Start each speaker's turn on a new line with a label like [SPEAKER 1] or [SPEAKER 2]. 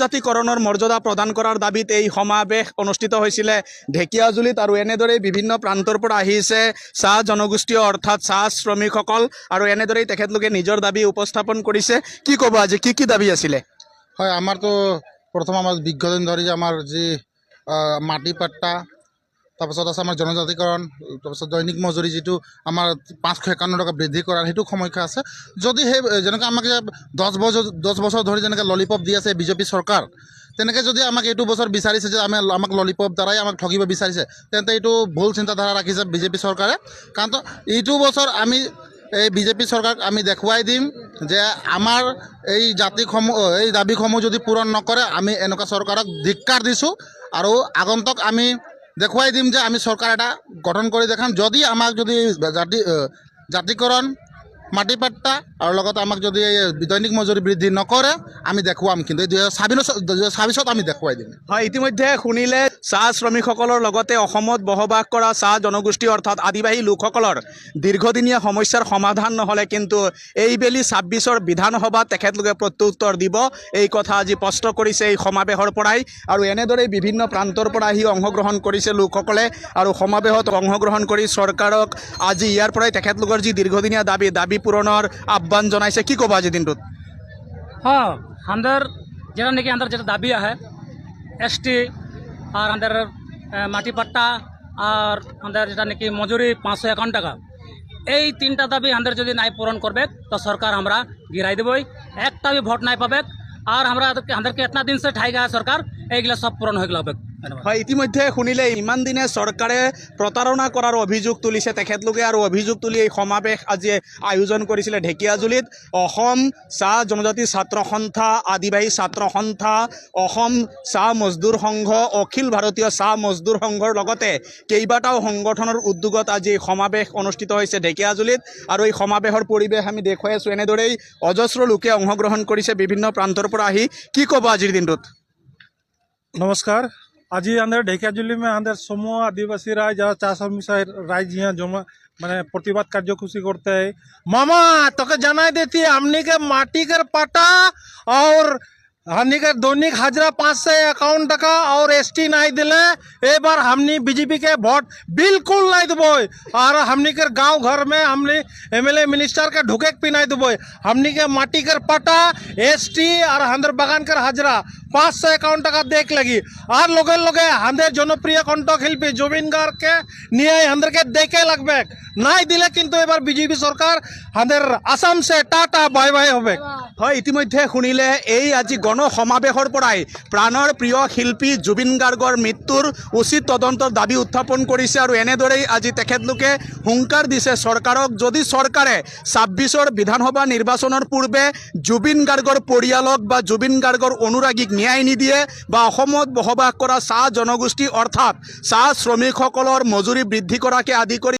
[SPEAKER 1] জাতিকৰণৰ মৰ্যাদা প্ৰদান কৰাৰ দাবীত এই সমাৱেশ অনুষ্ঠিত হৈছিলে ঢেকিয়াজুলিত আৰু এনেদৰেই বিভিন্ন প্ৰান্তৰ পৰা আহিছে চাহ জনগোষ্ঠী অৰ্থাৎ চাহ শ্ৰমিকসকল আৰু এনেদৰেই তেখেতলোকে নিজৰ দাবী উপস্থাপন কৰিছে। কি ক'ব আজি কি দাবী আছিলে?
[SPEAKER 2] হয়, আমাৰতো প্ৰথম আমাৰ দীৰ্ঘদিন ধৰি আমাৰ যি মাটি পাট্টা, তাৰপাছত আছে আমাৰ জনজাতিকৰণ, তাৰপাছত দৈনিক মজুৰি যিটো আমাৰ 551 টকা বৃদ্ধি কৰাৰ সেইটো সমস্যা আছে। যদি সেই যেনেকৈ আমাক 10 বছৰ ধৰি যেনেকৈ ললিপপ দি আছে বিজেপি চৰকাৰ, তেনেকৈ যদি আমাক এইটো বছৰ বিচাৰিছে যে আমাক ললিপপ দ্বাৰাই আমাক ঠগিব বিচাৰিছে, তেন্তে এইটো ভুল চিন্তাধাৰা ৰাখিছে বিজেপি চৰকাৰে। কাৰণ এইটো বছৰ আমি এই বিজেপি চৰকাৰক আমি দেখুৱাই দিম যে আমাৰ এই এই দাবীসমূহ যদি পূৰণ নকৰে আমি এনেকুৱা চৰকাৰক ধিক্কাৰ দিছোঁ আৰু আগন্তুক আমি দেখুৱাই দিম যে আমি চৰকাৰ এটা গঠন কৰি দেখাম। যদি আমাক যদি জাতিকৰণ, মাটি পাট্টা আৰু লগতে আমাক যদি দৈনিক মজুৰি বৃদ্ধি নকৰে আমি দেখুৱাম, কিন্তু 2026 আমি দেখুৱাই দিম।
[SPEAKER 1] হয়, ইতিমধ্যে শুনিলে চাহ শ্ৰমিকসকলৰ লগতে অসমত বসবাস কৰা চাহ জনগোষ্ঠী অৰ্থাৎ আদিবাসী লোকসকলৰ দীৰ্ঘদিনীয়া সমস্যাৰ সমাধান নহ'লে কিন্তু এইবেলি 26ৰ বিধানসভাত তেখেতলোকে প্ৰত্যুত্তৰ দিব, এই কথা আজি স্পষ্ট কৰিছে এই সমাৱেশৰ পৰাই। আৰু এনেদৰেই বিভিন্ন প্ৰান্তৰ পৰা আহি অংশগ্ৰহণ কৰিছে লোকসকলে আৰু সমাৱেশত অংশগ্ৰহণ কৰি চৰকাৰক আজি ইয়াৰ পৰাই তেখেতলোকৰ যি দীৰ্ঘদিনীয়া দাবী পূৰণৰ আহ্বান জনাইছে। কি ক'ব আজি দিনটোত?
[SPEAKER 3] हाँ, अंदर যেটা নাকি अंदर যেটা দাবি है ST আর अंदर মাটি পাট্টা আর अंदर যেটা নাকি মজুরি 551 টাকা, এই তিনটা দাবি আমাদের যদি নাই পূরণ করবে তো সরকার আমরা গিরাই দেবই, একটা भी ভোট নাই পাবে। আর আমরা আমাদেরকে এতনা দিন সে ঠাইগা সরকার এইগুলা সব পূরণ হয়ে গেল।
[SPEAKER 1] হয়, ইতিমধ্যে শুনিলে ইমান দিনে চৰকাৰে প্ৰতাৰণা কৰাৰ অভিযোগ তুলিছে তেখেতলোকে আৰু অভিযোগ তুলি এই সমাৱেশ আজি আয়োজন কৰিছিলে ঢেকিয়াজুলিত। অসম চাহ জনজাতি ছাত্ৰ সন্থা, আদিবাসী ছাত্ৰ সন্থা, অসম চাহ মজদুৰ সংঘ, অখিল ভাৰতীয় চাহ মজদুৰ সংঘৰ লগতে কেইবাটাও সংগঠনৰ উদ্যোগত আজি এই সমাৱেশ অনুষ্ঠিত হৈছে ঢেকিয়াজুলিত। আৰু এই সমাৱেশৰ পৰিৱেশ আমি দেখুৱাই আছোঁ। এনেদৰেই অজস্ৰ লোকে অংশগ্ৰহণ কৰিছে বিভিন্ন প্ৰান্তৰ পৰা আহি। কি ক'ব আজিৰ দিনটোত?
[SPEAKER 4] नमस्कार। आज अंदर ढेकियाजुली में अंदर समूह आदिवासी राज और चार श्रमिक राज यहाँ जमा मैंने प्रतिवाद कार्यसूची करते हैं। मामा तो के जाना देती है हमने के माटी के पाटा और हमने के दैनिक हाजरा 551 टका और ST नहीं दिले, एक बार हमने बीजेपी के वोट बिल्कुल नहीं देबो। और हमने के गांव घर में हमने MLA मिनिस्टर के ढुके भी नहीं देबो। हमने के माटी के पाटा ST और अंदर बागान कर हाजरा 551 টাকা দেখ লাগি। আর লগে লগে আমাদের জনপ্রিয় কণ্ঠশিল্পী জুবিন গার্গকে নিয়ে আমাদেরকে দেখে লাগবে, নাই দিলে কিন্তু এবার বিজেপি সরকার আমাদের আসাম সে টাটা বাই বাই হবে।
[SPEAKER 1] হয়, ইতিমধ্যে শুনিলে এই আজি গণ সমাৱেশৰ পৰাই প্ৰাণৰ প্ৰিয় শিল্পী জুবিন গাৰ্গৰ মৃত্যুৰ উচিত তদন্তৰ দাবী উত্থাপন কৰিছে। আৰু এনেদৰেই আজি তেখেতলোকে হুংকাৰ দিছে চৰকাৰক, যদি চৰকাৰে 26ৰ বিধানসভা নিৰ্বাচনৰ পূৰ্বে জুবিন গাৰ্গৰ পৰিয়ালক বা জুবিন গাৰ্গৰ অনুৰাগীক ন্যায় নিদিয়ে বা অসমত বসবাস কৰা চাহ জনগোষ্ঠী অৰ্থাৎ চাহ শ্ৰমিকসকলৰ মজুৰি বৃদ্ধি কৰাকে আদি কৰি